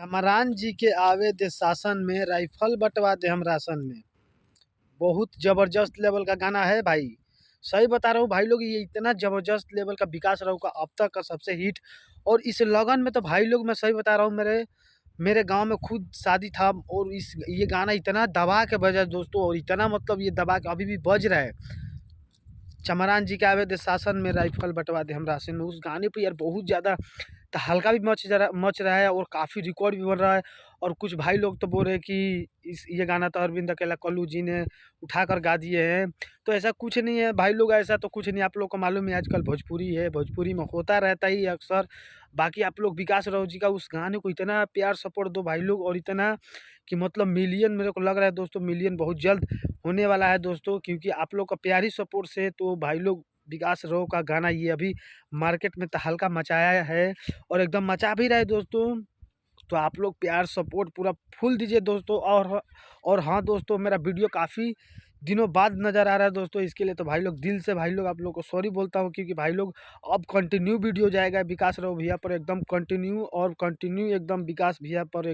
अमरान जी के आवे दे शासन में, राइफल बँटवा दे हम राशन में। बहुत ज़बरदस्त लेवल का गाना है भाई। सही बता रहा हूँ भाई लोग, ये इतना ज़बरदस्त लेवल का विकास राव का अब तक का सबसे हिट। और इस लगन में तो भाई लोग मैं सही बता रहा हूँ, मेरे मेरे गाँव में खुद शादी था और इस ये गाना इतना दबा के बजा दोस्तों, और इतना मतलब ये दबा के अभी भी बज रहा है। चमरान जी के आवे दे शासन में, राइफल बँटवा दे हम राशन में। उस गाने पे यार बहुत ज़्यादा तहलका भी मच रहा है और काफ़ी रिकॉर्ड भी बन रहा है। और कुछ भाई लोग तो बोल रहे हैं कि इस ये गाना तो अरविंद अकेला कल्लू जी ने उठाकर गा दिए हैं। तो ऐसा कुछ नहीं है भाई लोग, ऐसा तो कुछ नहीं। आप लोग को मालूम है आजकल भोजपुरी है, भोजपुरी में होता रहता ही है अक्सर। बाकी आप लोग विकास राव जी का उस गाने को इतना प्यार सपोर्ट दो भाई लोग, और इतना कि मतलब मिलियन, मेरे को लग रहा है दोस्तों मिलियन बहुत जल्द होने वाला है दोस्तों, क्योंकि आप लोग का प्यार ही सपोर्ट से तो भाई लोग विकास राव का गाना ये अभी मार्केट में तहलका मचाया है और एकदम मचा भी रहा है दोस्तों। तो आप लोग प्यार सपोर्ट पूरा फुल दीजिए दोस्तों। और हाँ दोस्तों, मेरा वीडियो काफ़ी दिनों बाद नज़र आ रहा है दोस्तों, इसके लिए तो भाई लोग दिल से भाई लोग आप लोग को सॉरी बोलता हूँ, क्योंकि भाई लोग अब कंटिन्यू वीडियो जाएगा विकास राव भैया पर, एकदम कंटिन्यू और कंटिन्यू एकदम विकास भैया पर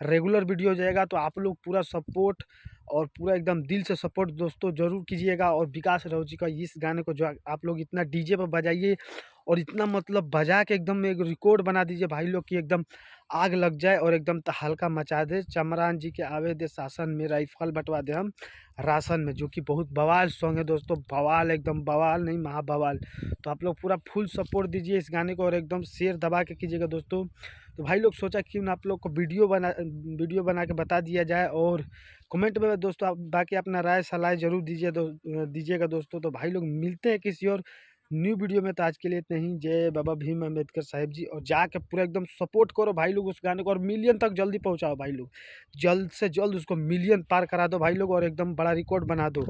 रेगुलर वीडियो जाएगा। तो आप लोग पूरा सपोर्ट और पूरा एकदम दिल से सपोर्ट दोस्तों ज़रूर कीजिएगा। और विकास राव जी का इस गाने को जो आप लोग इतना डीजे पर बजाइए और इतना मतलब बजा के एकदम एक रिकॉर्ड बना दीजिए भाई लोग की एकदम आग लग जाए और एकदम तहलका मचा दे। चमरान जी के आवे दे शासन में, राइफल बँटवा दे हम राशन में, जो कि बहुत बवाल सॉन्ग है दोस्तों। बवाल, एकदम बवाल नहीं महा बवाल। तो आप लोग पूरा फुल सपोर्ट दीजिए इस गाने को और एकदम शेयर दबा के कीजिएगा दोस्तों। तो भाई लोग सोचा क्यों ना आप लोग को वीडियो बना के बता दिया जाए। और कमेंट में दोस्तों आप बाकी अपना राय सलाह ज़रूर दीजिएगा दोस्तों। तो भाई लोग मिलते हैं किसी और न्यू वीडियो में। तो आज के लिए इतना ही। जय बाबा भीम अम्बेडकर साहिब जी। और जाके पूरा एकदम सपोर्ट करो भाई लोग उस गाने को, और मिलियन तक जल्दी पहुंचाओ भाई लोग। जल्द से जल्द उसको मिलियन पार करा दो भाई लोग और एकदम बड़ा रिकॉर्ड बना दो।